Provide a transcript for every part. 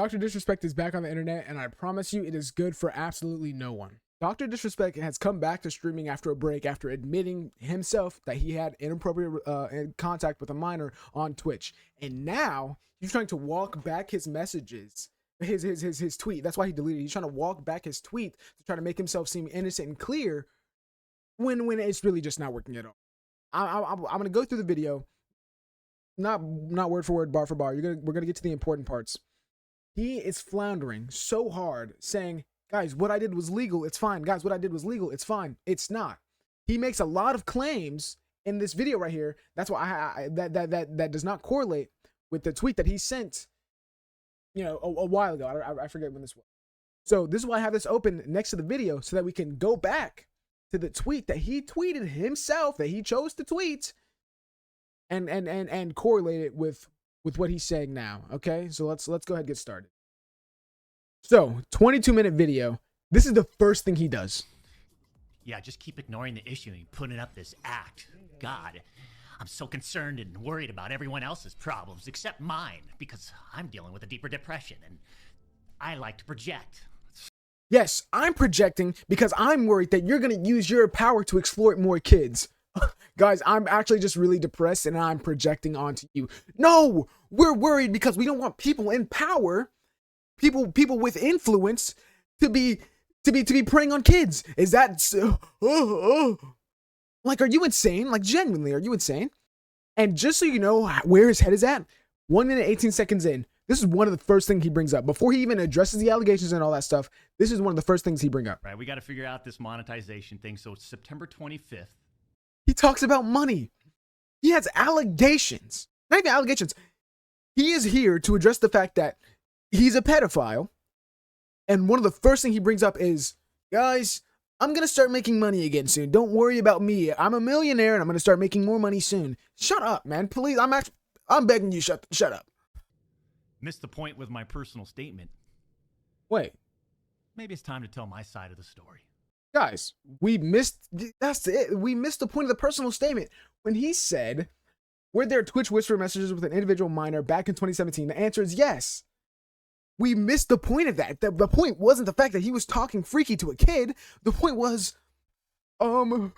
Dr. Disrespect is back on the internet, and I promise you it is good for absolutely no one. Dr. Disrespect has come back to streaming after a break after admitting himself that he had inappropriate contact with a minor on Twitch. And now he's trying to walk back his messages, his tweet. That's why he deleted it. He's trying to walk back his tweet to try to make himself seem innocent and clear when it's really just not working at all. I'm going to go through the video, not word for word, bar for bar. We're going to get to the important parts. He is floundering so hard, saying, guys, what I did was legal. It's fine. Guys, what I did was legal. It's fine. It's not. He makes a lot of claims in this video right here. That's why that does not correlate with the tweet that he sent, you know, a while ago. I forget when this was. So this is why I have this open next to the video so that we can go back to the tweet that he tweeted himself, that he chose to tweet, and correlate it with what he's saying now. Okay, so let's go ahead and get started. So 22-minute video. This is the first thing he does. Yeah, just keep ignoring the issue and putting up this act. God, I'm so concerned and worried about everyone else's problems except mine because I'm dealing with a deeper depression and I like to project. Yes, I'm projecting because I'm worried that you're going to use your power to exploit more kids. Guys, I'm actually just really depressed and I'm projecting onto you. No, we're worried because we don't want people in power, people with influence to be preying on kids. Is that like, are you insane? Like, genuinely, are you insane? And just so you know where his head is at, 1 minute 18 seconds in, this is one of the first things he brings up before he even addresses the allegations and all that stuff. This is one of the first things he brings up. Right, we got to figure out this monetization thing. So it's September 25th. He talks about money. He has allegations. Not even allegations. He is here to address the fact that he's a pedophile. And one of the first things he brings up is, guys, I'm going to start making money again soon. Don't worry about me. I'm a millionaire and I'm going to start making more money soon. Shut up, man. Please. I'm begging you, shut up. Missed the point with my personal statement. Wait. Maybe it's time to tell my side of the story. Guys, we missed the point of the personal statement. When he said, were there Twitch whisper messages with an individual minor back in 2017? The answer is yes. We missed the point of that. The point wasn't the fact that he was talking freaky to a kid. The point was, I don't know.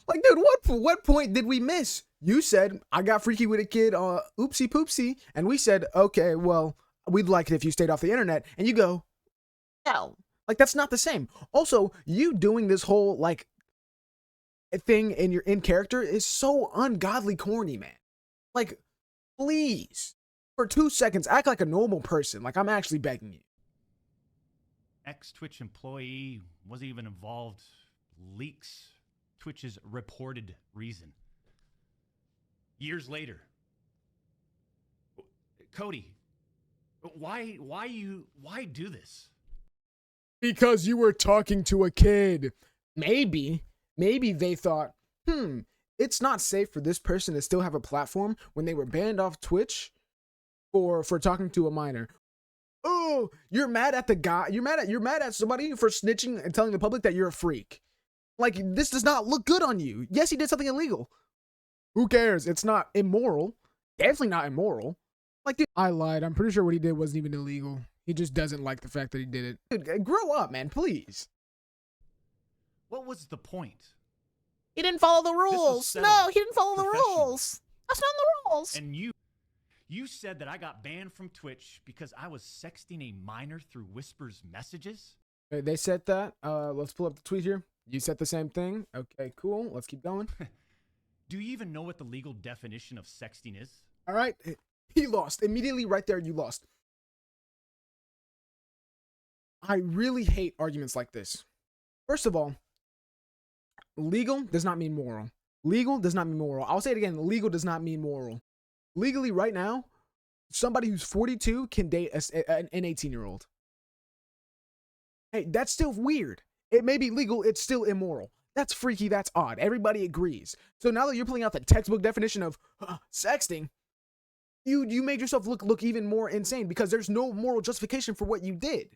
Like, dude, what point did we miss? You said, I got freaky with a kid, oopsie poopsie. And we said, okay, well, we'd like it if you stayed off the internet. And you go, no. Like, that's not the same. Also, you doing this whole, like, thing in character is so ungodly corny, man. Like, please, for 2 seconds, act like a normal person. Like, I'm actually begging you. Ex-Twitch employee wasn't even involved. Leaks Twitch's reported reason. Years later. Cody, why do this? Because you were talking to a kid. Maybe they thought, it's not safe for this person to still have a platform when they were banned off Twitch for talking to a minor. Oh, you're mad at the guy. You're mad at somebody for snitching and telling the public that you're a freak. Like, this does not look good on you. Yes, he did something illegal. Who cares? It's not immoral. Definitely not immoral. Like, dude, I lied. I'm pretty sure what he did wasn't even illegal. He just doesn't like the fact that he did it. Dude, grow up, man, please. What was the point? He didn't follow the rules. No, he didn't follow the rules. That's not the rules. And you said that I got banned from Twitch because I was sexting a minor through Whisper's messages? They said that. Let's pull up the tweet here. You said the same thing. Okay, cool. Let's keep going. Do you even know what the legal definition of sexting is? All right. He lost. Immediately right there, you lost. I really hate arguments like this. First of all, legal does not mean moral. Legal does not mean moral. I'll say it again. Legal does not mean moral. Legally, right now, somebody who's 42 can date an 18-year-old. Hey, that's still weird. It may be legal. It's still immoral. That's freaky. That's odd. Everybody agrees. So now that you're pulling out the textbook definition of sexting, you made yourself look even more insane because there's no moral justification for what you did.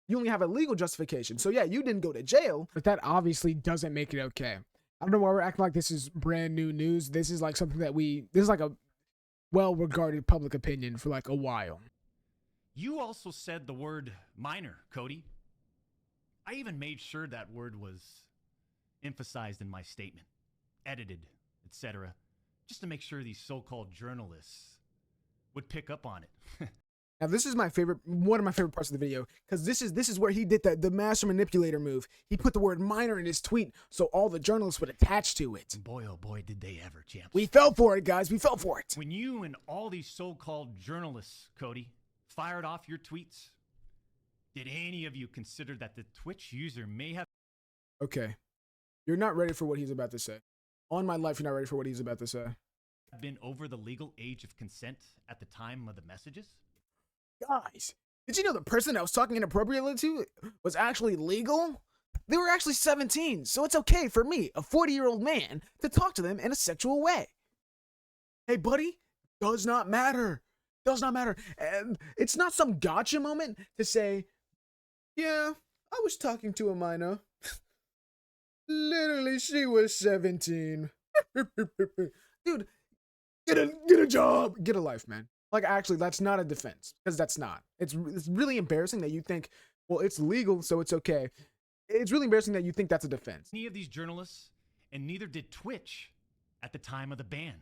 You only have a legal justification. So yeah, you didn't go to jail, but that obviously doesn't make it okay. I don't know why we're acting like this is brand new news. This is like something that this is like well-regarded public opinion for like a while. You also said the word minor, Cody. I even made sure that word was emphasized in my statement, edited, etc., just to make sure these so-called journalists would pick up on it. Now, this is one of my favorite parts of the video, because this is where he did the master manipulator move. He put the word minor in his tweet so all the journalists would attach to it. Boy, oh boy, did they ever, champs. We fell for it, guys. We fell for it. When you and all these so-called journalists, Cody, fired off your tweets, did any of you consider that the Twitch user may have... Okay. You're not ready for what he's about to say. On my life, you're not ready for what he's about to say. been over the legal age of consent at the time of the messages? Guys, did you know the person I was talking inappropriately to was actually legal? They were actually 17, so it's okay for me, a 40-year-old man, to talk to them in a sexual way. Hey, buddy, does not matter. Does not matter. And it's not some gotcha moment to say, yeah, I was talking to a minor. Literally, she was 17. Dude, get a job. Get a life, man. Like, actually, that's not a defense, because that's not. It's really embarrassing that you think, well, it's legal, so it's okay. It's really embarrassing that you think that's a defense. Any of these journalists, and neither did Twitch at the time of the ban.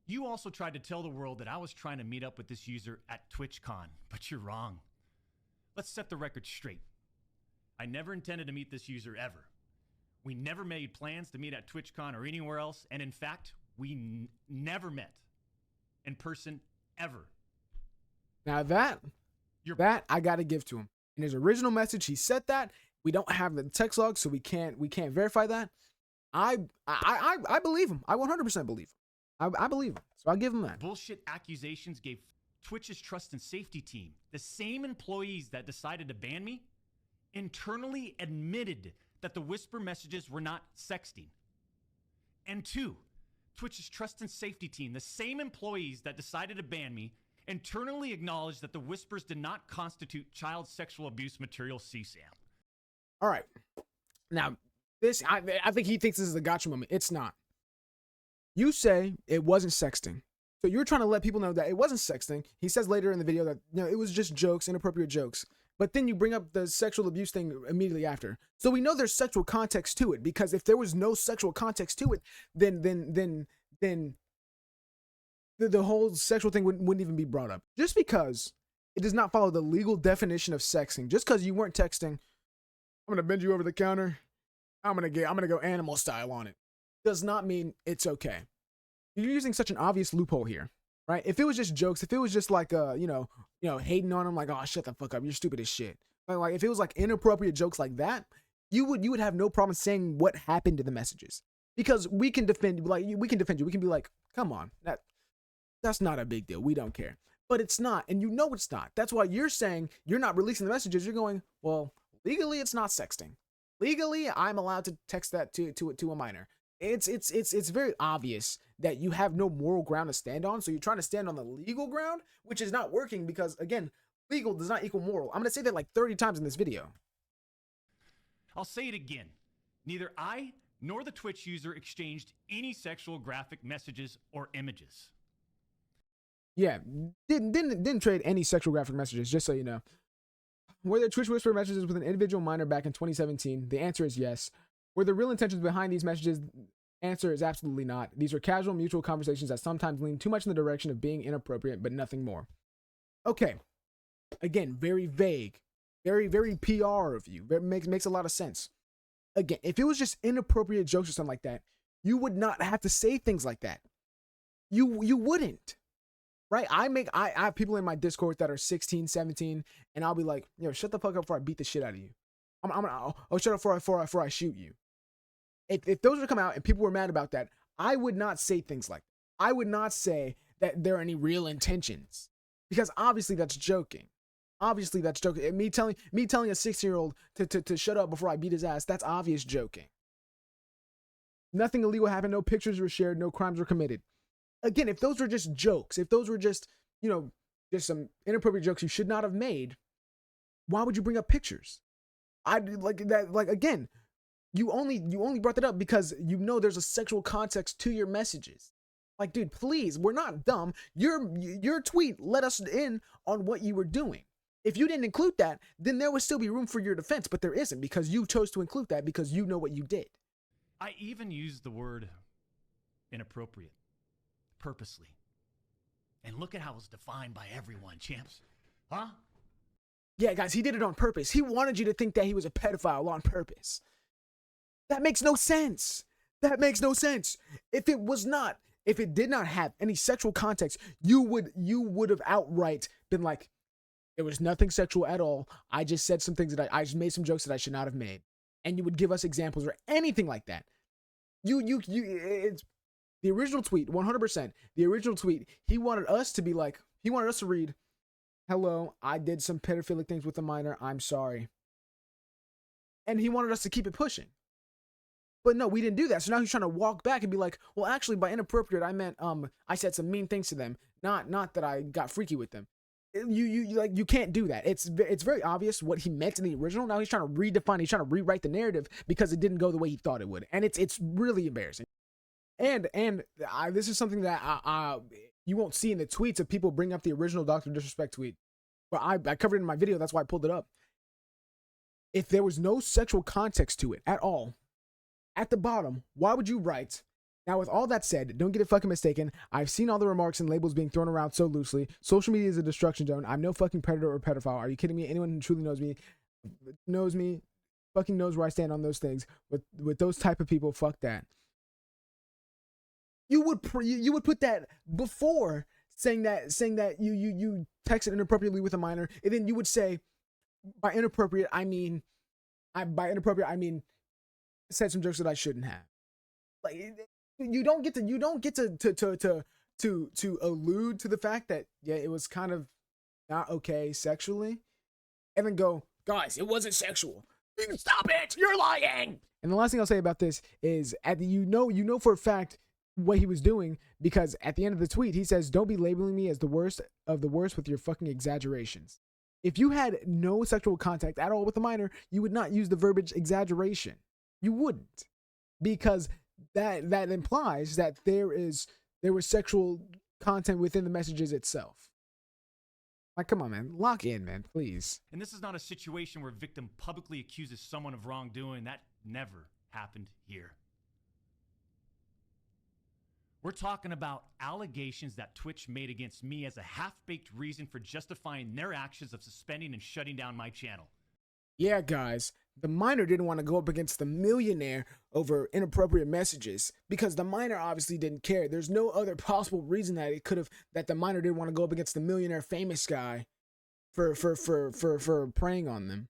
You also tried to tell the world that I was trying to meet up with this user at TwitchCon, but you're wrong. Let's set the record straight. I never intended to meet this user ever. We never made plans to meet at TwitchCon or anywhere else, and in fact, we never met in person ever. Now that I gotta give to him. In his original message, he said that. We don't have the text log, so we can't verify that. I believe him. I 100% believe him. I believe him. So I'll give him that. Bullshit accusations gave Twitch's trust and safety team, the same employees that decided to ban me, internally admitted that the whisper messages were not sexting. And two, Twitch's trust and safety team, the same employees that decided to ban me, internally acknowledged that the whispers did not constitute child sexual abuse material CSAM. All right. Now, I think he thinks this is a gotcha moment. It's not. You say it wasn't sexting. So you're trying to let people know that it wasn't sexting. He says later in the video that, you know, it was just jokes, inappropriate jokes. But then you bring up the sexual abuse thing immediately after. So we know there's sexual context to it, because if there was no sexual context to it, then the whole sexual thing wouldn't even be brought up. Just because it does not follow the legal definition of sexting, just because you weren't texting, I'm gonna bend you over the counter, I'm gonna go animal style on it, does not mean it's okay. You're using such an obvious loophole here, right? If it was just jokes, if it was just like you know, hating on him, like, oh, shut the fuck up, you're stupid as shit. Like if it was like inappropriate jokes like that, you would have no problem saying what happened to the messages, because we can defend you. We can be like, come on, that's not a big deal. We don't care. But it's not, and you know it's not. That's why you're saying you're not releasing the messages. You're going, well, legally it's not sexting. Legally, I'm allowed to text that to a minor. It's very obvious that you have no moral ground to stand on. So you're trying to stand on the legal ground, which is not working, because again, legal does not equal moral. I'm gonna say that like 30 times in this video. I'll say it again. Neither I nor the Twitch user exchanged any sexual graphic messages or images. Yeah, didn't trade any sexual graphic messages, just so you know. Were there Twitch whisper messages with an individual minor back in 2017? The answer is yes. Were there real intentions behind these messages? Answer is absolutely not. These are casual, mutual conversations that sometimes lean too much in the direction of being inappropriate, but nothing more. Okay. Again, very vague. Very, very PR of you. It makes a lot of sense. Again, if it was just inappropriate jokes or something like that, you would not have to say things like that. You wouldn't. Right? I have people in my Discord that are 16, 17, and I'll be like, yo, shut the fuck up before I beat the shit out of you. Shut up before I shoot you. If those were to come out and people were mad about that, I would not say things like that. I would not say that there are any real intentions, because obviously that's joking. Obviously that's joking. Me telling a 16-year-old to shut up before I beat his ass, that's obvious joking. Nothing illegal happened. No pictures were shared. No crimes were committed. Again, if those were just jokes, if those were just, just some inappropriate jokes you should not have made, why would you bring up pictures? Again, you only brought that up because you know there's a sexual context to your messages. Like, dude, please, we're not dumb. Your tweet let us in on what you were doing. If you didn't include that, then there would still be room for your defense, but there isn't because you chose to include that because you know what you did. I even used the word inappropriate purposely. And look at how it was defined by everyone, champs. Huh? Yeah, guys, he did it on purpose. He wanted you to think that he was a pedophile on purpose. That makes no sense. That makes no sense. If it did not have any sexual context, you would have outright been like, there was nothing sexual at all. I just said some things that I just made some jokes that I should not have made. And you would give us examples or anything like that. It's the original tweet, 100%. The original tweet, he wanted us to read, hello, I did some pedophilic things with a minor. I'm sorry. And he wanted us to keep it pushing. But no, we didn't do that. So now he's trying to walk back and be like, well, actually, by inappropriate, I meant I said some mean things to them, not that I got freaky with them. You can't do that. It's very obvious what he meant in the original. Now he's trying to redefine, he's trying to rewrite the narrative because it didn't go the way he thought it would, and it's really embarrassing. And this is something that you won't see in the tweets of people bring up the original Dr. Disrespect tweet, but I covered it in my video. That's why I pulled it up. If there was no sexual context to it at all, at the bottom, why would you write? Now, with all that said, don't get it fucking mistaken. I've seen all the remarks and labels being thrown around so loosely. Social media is a destruction zone. I'm no fucking predator or pedophile. Are you kidding me? Anyone who truly knows me, fucking knows where I stand on those things. With those type of people, fuck that. You would put that before saying that you texted inappropriately with a minor, and then you would say, by inappropriate I mean said some jokes that I shouldn't have. Like, you don't get to allude to the fact that, yeah, it was kind of not okay sexually, and then go, guys, it wasn't sexual. Stop it! You're lying. And the last thing I'll say about this is, you know for a fact what he was doing, because at the end of the tweet he says, don't be labeling me as the worst of the worst with your fucking exaggerations. If you had no sexual contact at all with a minor, you would not use the verbiage exaggeration. You wouldn't, because that implies that there was sexual content within the messages itself. Like, come on, man, lock in, man, please. And this is not a situation where a victim publicly accuses someone of wrongdoing. That never happened here. We're talking about allegations that Twitch made against me as a half-baked reason for justifying their actions of suspending and shutting down my channel. Yeah, guys, the minor didn't want to go up against the millionaire over inappropriate messages because the minor obviously didn't care. There's no other possible reason that the minor didn't want to go up against the millionaire famous guy for preying on them.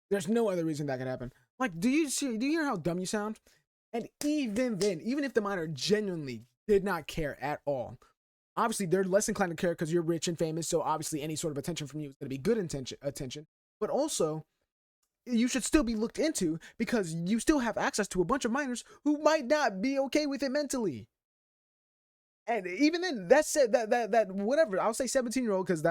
There's no other reason that could happen. Like, do you hear how dumb you sound? And even then, even if the minor genuinely did not care at all, obviously they're less inclined to care because you're rich and famous, so obviously any sort of attention from you is going to be good attention. But also, you should still be looked into because you still have access to a bunch of minors who might not be okay with it mentally. And even then, that said, that whatever, I'll say 17-year-old because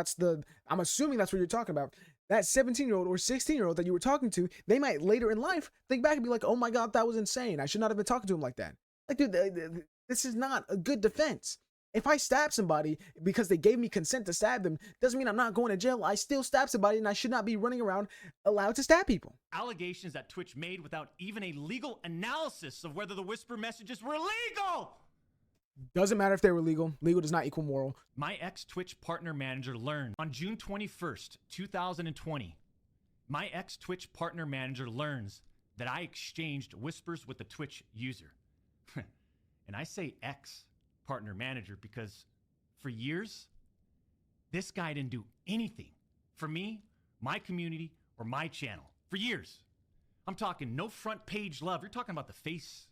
I'm assuming that's what you're talking about. That 17-year-old or 16-year-old that you were talking to, they might later in life think back and be like, oh my God, that was insane. I should not have been talking to him like that. Like, dude, this is not a good defense. If I stab somebody because they gave me consent to stab them, doesn't mean I'm not going to jail. I still stab somebody and I should not be running around allowed to stab people. Allegations that Twitch made without even a legal analysis of whether the whisper messages were legal. Doesn't matter if they were legal. Legal does not equal moral. My ex-Twitch partner manager learned on June 21st, 2020, my ex-Twitch partner manager learns that I exchanged whispers with the Twitch user. And I say ex-partner manager because for years, this guy didn't do anything for me, my community, or my channel. For years. I'm talking no front page love. You're talking about the face.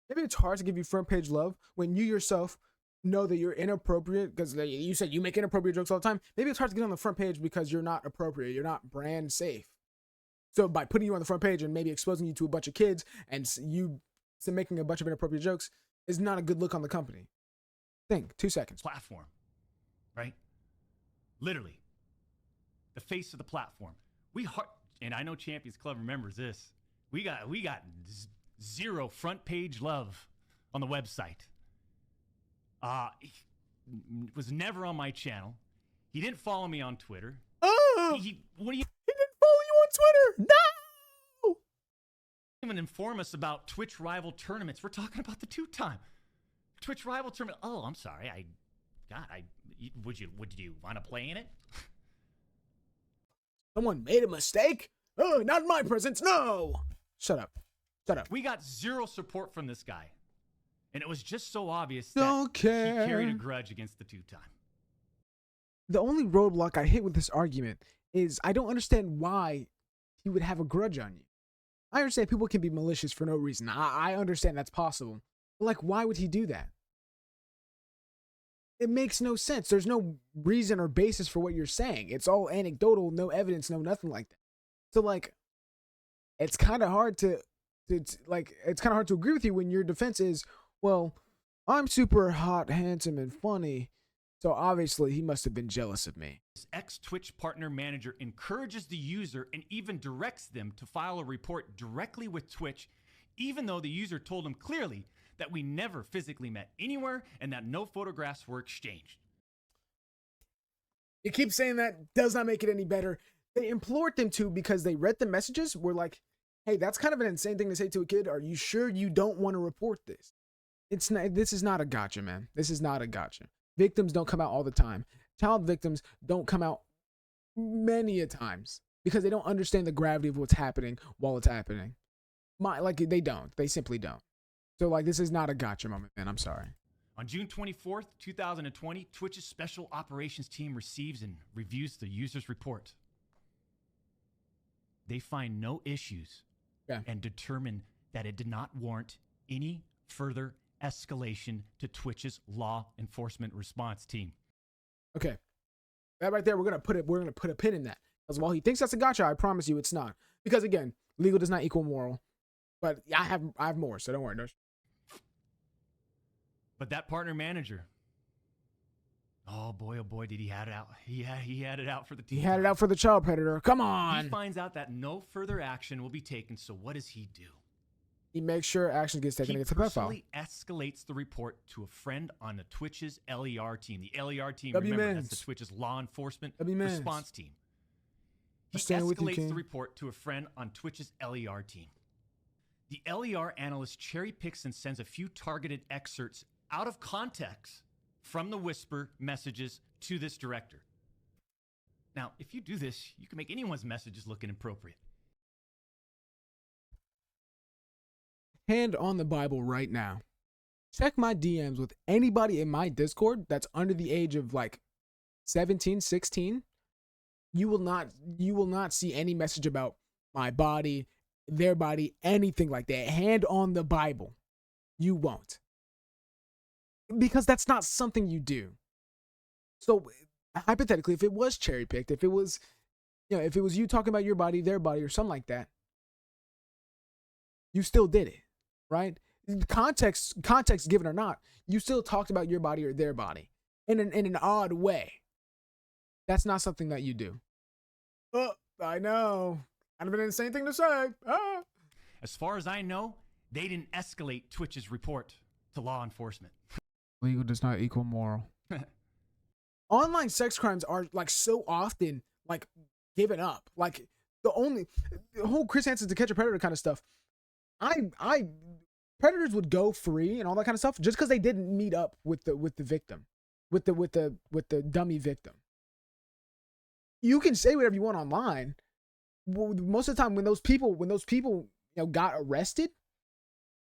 Maybe it's hard to give you front page love when you yourself know that you're inappropriate because you said you make inappropriate jokes all the time. Maybe it's hard to get on the front page because you're not appropriate. You're not brand safe. So by putting you on the front page and maybe exposing you to a bunch of kids and you making a bunch of inappropriate jokes is not a good look on the company. Think, 2 seconds. Platform, right? Literally, the face of the platform. And I know Champions Club remembers this. We got zero front page love on the website. He was never on my channel. He didn't follow me on Twitter. Oh, What do you he didn't follow you on Twitter. No. even inform us about Twitch rival tournaments? We're talking about the 2-time Twitch rival tournament. Oh, I'm sorry. Would you want to play in it? Someone made a mistake? Oh, not in my presence. No. Shut up. Shut up. We got zero support from this guy. And it was just so obvious Don't that care. he carried a grudge against the 2-time. The only roadblock I hit with this argument is I don't understand why he would have a grudge on you. I understand people can be malicious for no reason. I understand that's possible. But like, why would he do that? It makes no sense. There's no reason or basis for what you're saying. It's all anecdotal, no evidence, no nothing like that. So like, it's kind of hard to agree with you when your defense is, well, I'm super hot, handsome, and funny, so obviously he must have been jealous of me. His ex-Twitch partner manager encourages the user and even directs them to file a report directly with Twitch, even though the user told him clearly that we never physically met anywhere and that no photographs were exchanged. You keep saying that, does not make it any better. They implored them to because they read the messages, were like, hey, that's kind of an insane thing to say to a kid. Are you sure you don't want to report this? It's not. This is not a gotcha, man. This is not a gotcha. Victims don't come out all the time. Child victims don't come out many a times because they don't understand the gravity of what's happening while it's happening. They don't. They simply don't. So like, this is not a gotcha moment, man. I'm sorry. On June 24th, 2020, Twitch's Special Operations Team receives and reviews the user's report. They find no issues and determine that it did not warrant any further escalation to Twitch's law enforcement response team. Okay, that right there, we're gonna put a pin in that, because while he thinks that's a gotcha, I promise you it's not. Because again, legal does not equal moral. But I have more, so don't worry. But that partner manager, oh boy, did he had it out. He had it out for the team. He had it out for the child predator. Come on. He finds out that no further action will be taken. So what does he do? He makes sure action gets taken against the pedophile. He personally escalates the report to a friend on the Twitch's LER team. The LER team, remember, that's the Twitch's law enforcement response team. He escalates the report to a friend on Twitch's LER team. The LER analyst cherry picks and sends a few targeted excerpts out of context from the whisper messages to this director. Now, if you do this, you can make anyone's messages look inappropriate. Hand on the Bible right now. Check my DMs with anybody in my Discord that's under the age of like 17, 16. You will not see any message about my body, their body, anything like that. Hand on the Bible. You won't. Because that's not something you do. So hypothetically, if it was cherry picked, if it was you talking about your body, their body, or something like that, you still did it, right? Context given or not, you still talked about your body or their body in an odd way. That's not something that you do. Oh, I know. Kind of an insane thing to say. Ah. As far as I know, they didn't escalate Twitch's report to law enforcement. Legal does not equal moral. Online sex crimes are like so often like given up. Like the whole Chris Hansen To Catch a Predator kind of stuff. Predators would go free and all that kind of stuff just because they didn't meet up with the victim, with the dummy victim. You can say whatever you want online. Most of the time, when those people got arrested,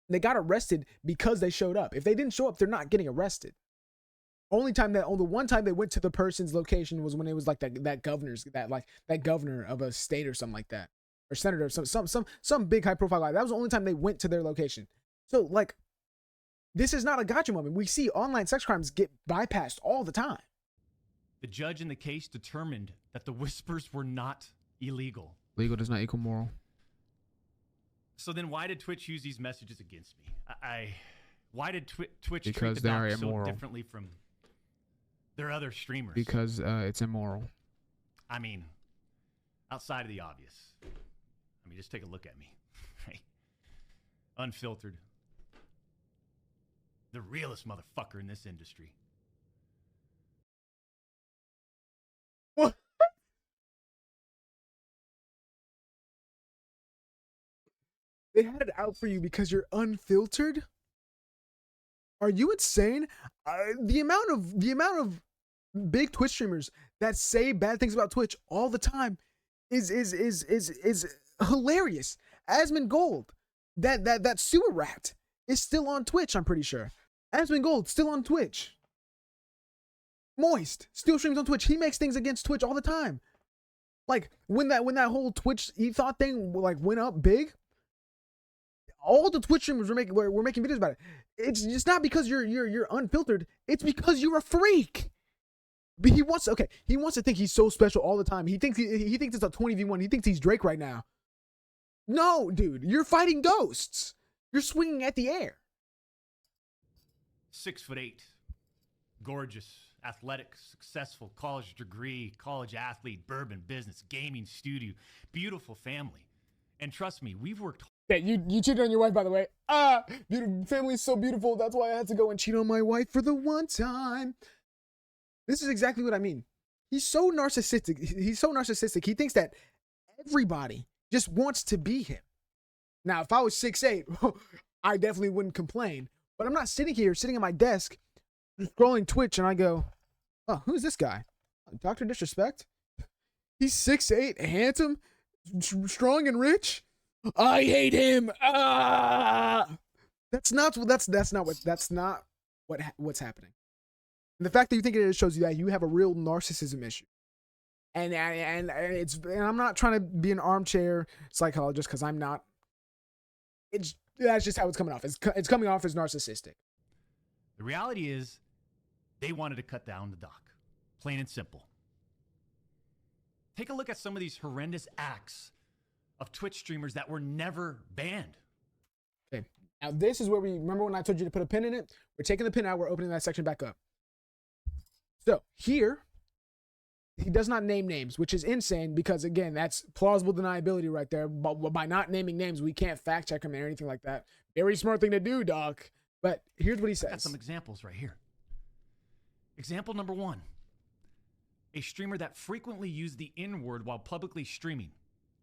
they got arrested because they showed up. If they didn't show up, they're not getting arrested. The one time they went to the person's location was when it was like that governor of a state or something like that, or senator, some big high profile guy. That was the only time they went to their location. So like, this is not a gotcha moment. We see online sex crimes get bypassed all the time. The judge in the case determined that the whispers were not illegal. Legal does not equal moral. So then why did Twitch use these messages against me? Why did Twitch because treat the they're doc so immoral. Differently from their other streamers? Because it's immoral. I mean, outside of the obvious. I mean, just take a look at me. Unfiltered. The realest motherfucker in this industry. What? They had it out for you because you're unfiltered? Are you insane? The amount of big Twitch streamers that say bad things about Twitch all the time is hilarious. Asmongold, that sewer rat, is still on Twitch, I'm pretty sure. Asmongold still on Twitch. Moist still streams on Twitch. He makes things against Twitch all the time. Like when that whole Twitch ethos thing like went up big, all the Twitch streamers were making videos about it. It's just not because you're unfiltered. It's because you're a freak. But he wants to think he's so special all the time. He thinks it's a 20v1. He thinks he's Drake right now. No, dude, you're fighting ghosts. You're swinging at the air. 6'8", gorgeous, athletic, successful, college degree, college athlete, bourbon business, gaming studio, beautiful family. And trust me, we've worked. Yeah, you cheated on your wife, by the way. Beautiful family's so beautiful. That's why I had to go and cheat on my wife for the one time. This is exactly what I mean. He's so narcissistic. He thinks that everybody just wants to be him. Now, if I was 6'8", I definitely wouldn't complain. But I'm not sitting at my desk, scrolling Twitch, and I go, oh, who's this guy? Dr. Disrespect? He's 6'8", handsome, strong, and rich? I hate him. That's not what's happening. And the fact that you think it is shows you that you have a real narcissism issue. And I'm not trying to be an armchair psychologist because I'm not. That's just how it's coming off. It's coming off as narcissistic. The reality is, they wanted to cut down the doc, plain and simple. Take a look at some of these horrendous acts of Twitch streamers that were never banned. Okay, now this is where we remember when I told you to put a pin in it. We're taking the pin out. We're opening that section back up. So here, he does not name names, which is insane because, again, that's plausible deniability right there. But by not naming names, we can't fact check him or anything like that. Very smart thing to do, Doc. But here's what he says. Got some examples right here. Example number 1. A streamer that frequently used the N-word while publicly streaming,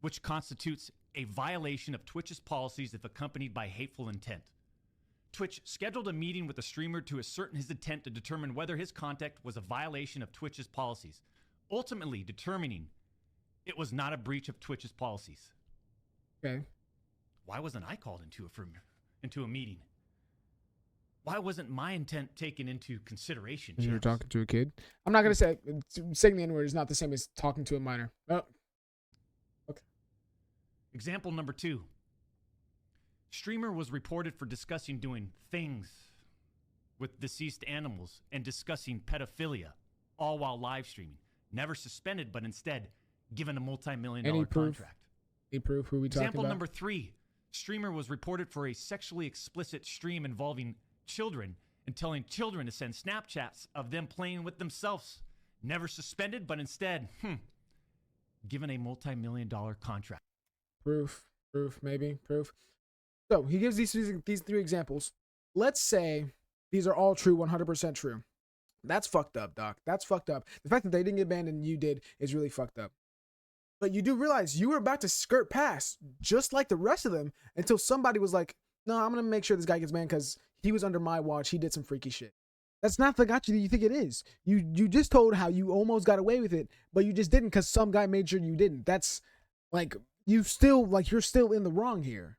which constitutes a violation of Twitch's policies if accompanied by hateful intent. Twitch scheduled a meeting with the streamer to ascertain his intent to determine whether his conduct was a violation of Twitch's policies, ultimately determining it was not a breach of Twitch's policies. Okay. Why wasn't I called into a meeting? Why wasn't my intent taken into consideration? You're talking to a kid. I'm not going to say saying the N-word is not the same as talking to a minor. Oh. Okay. Example number 2. Streamer was reported for discussing doing things with deceased animals and discussing pedophilia, all while live streaming. Never suspended, but instead given a multi-million-dollar contract. Any proof who we talking about? Example number 3. Streamer was reported for a sexually explicit stream involving children and telling children to send Snapchats of them playing with themselves. Never suspended, but instead, given a multi-million-dollar contract. Proof, maybe. So he gives these 3 examples. Let's say these are all true, 100% true. That's fucked up, Doc. That's fucked up. The fact that they didn't get banned and you did is really fucked up. But you do realize you were about to skirt past, just like the rest of them, until somebody was like, no, I'm going to make sure this guy gets banned because he was under my watch. He did some freaky shit. That's not the gotcha that you think it is. You just told how you almost got away with it, but you just didn't because some guy made sure you didn't. That's like, you're still in the wrong here.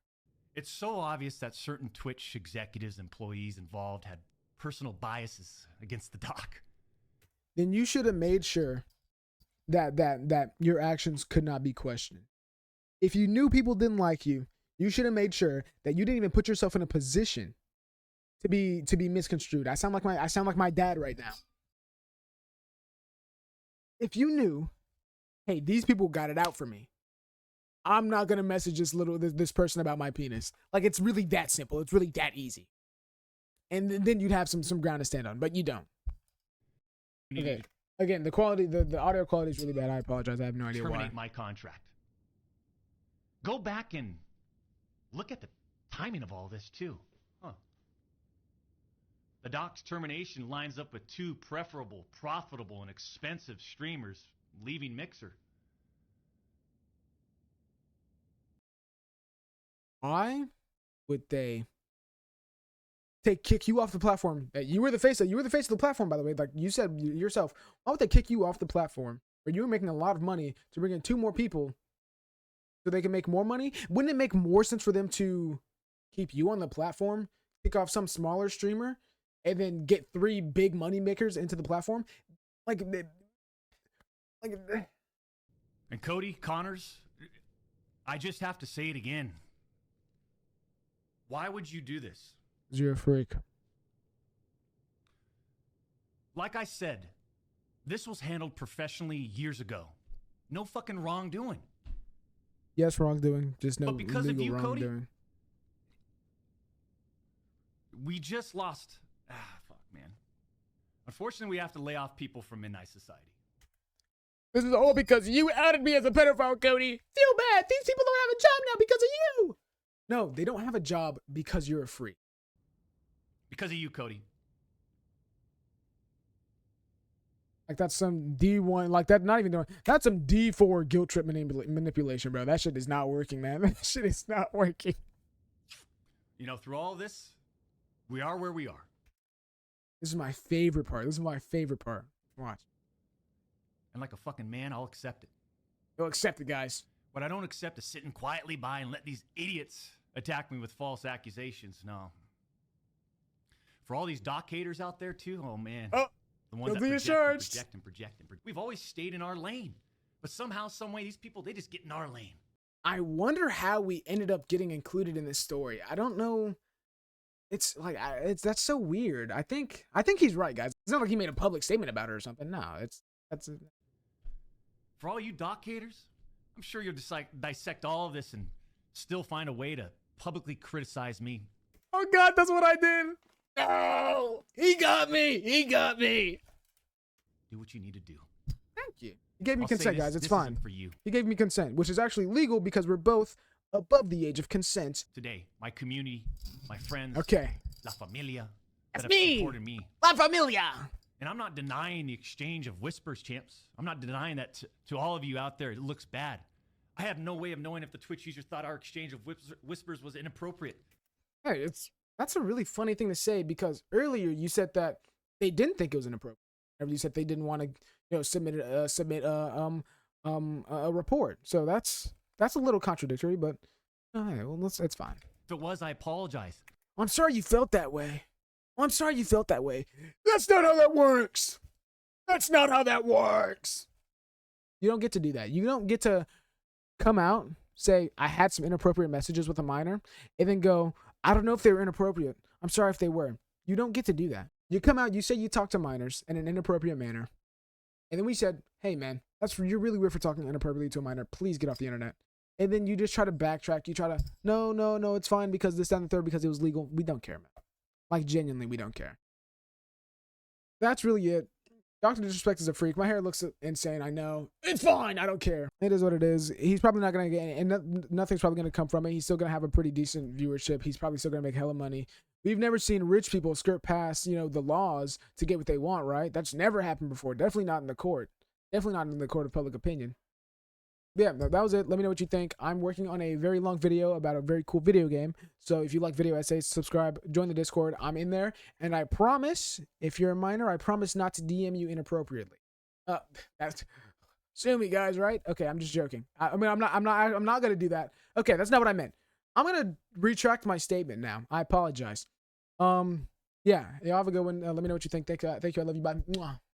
It's so obvious that certain Twitch executives, employees involved had personal biases against the doc. Then you should have made sure that your actions could not be questioned. If you knew people didn't like you, you should have made sure that you didn't even put yourself in a position to be misconstrued. I sound like my dad right now. If you knew, hey, these people got it out for me, I'm not gonna message this person about my penis. Like, it's really that simple. It's really that easy. And then you'd have some ground to stand on, but you don't. Okay. Again, the quality, the audio quality is really bad. I apologize. I have no idea why. Terminate my contract. Go back and look at the timing of all this too. The doc's termination lines up with 2 preferable, profitable, and expensive streamers leaving Mixer. Why would they kick you off the platform? You were the face of the platform, by the way. Like you said yourself. Why would they kick you off the platform where you were making a lot of money to bring in 2 more people so they can make more money? Wouldn't it make more sense for them to keep you on the platform, kick off some smaller streamer, and then get 3 big money makers into the platform? And Cody, Connors, I just have to say it again. Why would you do this? You're a freak. Like I said, this was handled professionally years ago. No fucking wrongdoing. Yes, wrongdoing. Just no But because of legal you, Cody, wrongdoing. we just lost. Fuck, man. Unfortunately, we have to lay off people from Midnight Society. This is all because you outed me as a pedophile, Cody. Feel bad. These people don't have a job now because of you. No, they don't have a job because you're a freak. Because of you, Cody. Like that's some D1, like that, not even doing, that's some D4 guilt trip manipulation, bro. That shit is not working, man. That shit is not working. You know, through all this, we are where we are. This is my favorite part. This is my favorite part. Watch. And like a fucking man, I'll accept it. You'll accept it, guys. What I don't accept is sitting quietly by and let these idiots attack me with false accusations. No. For all these doc haters out there, too, oh, man. Oh, the ones that project and project. We've always stayed in our lane. But somehow, some way, these people, they just get in our lane. I wonder how we ended up getting included in this story. I don't know. It's like, that's so weird. I think he's right, guys. It's not like he made a public statement about it or something. No, For all you doc haters, I'm sure you'll dissect all of this and still find a way to publicly criticize me. Oh, God, that's what I did. No, he got me. He got me. Do what you need to do. Thank you. He gave me consent, guys. It's fine. For you. He gave me consent, which is actually legal because we're both above the age of consent. Today, my community, my friends, okay, La Familia, that's that have me. supported me. La Familia. And I'm not denying the exchange of whispers, champs. I'm not denying that to all of you out there. It looks bad. I have no way of knowing if the Twitch user thought our exchange of whispers was inappropriate. Hey, that's a really funny thing to say because earlier you said that they didn't think it was inappropriate. You said they didn't want to, submit a report. So that's a little contradictory, but it's fine. If it was, I apologize. I'm sorry you felt that way. I'm sorry you felt that way. That's not how that works. That's not how that works. You don't get to do that. You don't get to come out, say, I had some inappropriate messages with a minor, and then go, I don't know if they were inappropriate. I'm sorry if they were. You don't get to do that. You come out, you say you talk to minors in an inappropriate manner. And then we said, hey, man, you're really weird for talking inappropriately to a minor. Please get off the internet. And then you just try to backtrack. You try to, no, it's fine because this, that, and the third, because it was legal. We don't care, man. Like, genuinely, we don't care. That's really it. Dr. Disrespect is a freak. My hair looks insane. I know. It's fine. I don't care. It is what it is. He's probably not going to get, and nothing's probably going to come from it. He's still going to have a pretty decent viewership. He's probably still going to make hella money. We've never seen rich people skirt past, the laws to get what they want, right? That's never happened before. Definitely not in the court. Definitely not in the court of public opinion. Yeah, no, that was it. Let me know what you think. I'm working on a very long video about a very cool video game. So if you like video essays, subscribe, join the Discord. I'm in there. And I promise, if you're a minor, I promise not to DM you inappropriately. That's sue me, guys, right? Okay, I'm just joking. I'm not gonna do that. Okay, that's not what I meant. I'm gonna retract my statement now. I apologize. Yeah, y'all have a good one. Let me know what you think. Thank you. I love you. Bye. Mwah.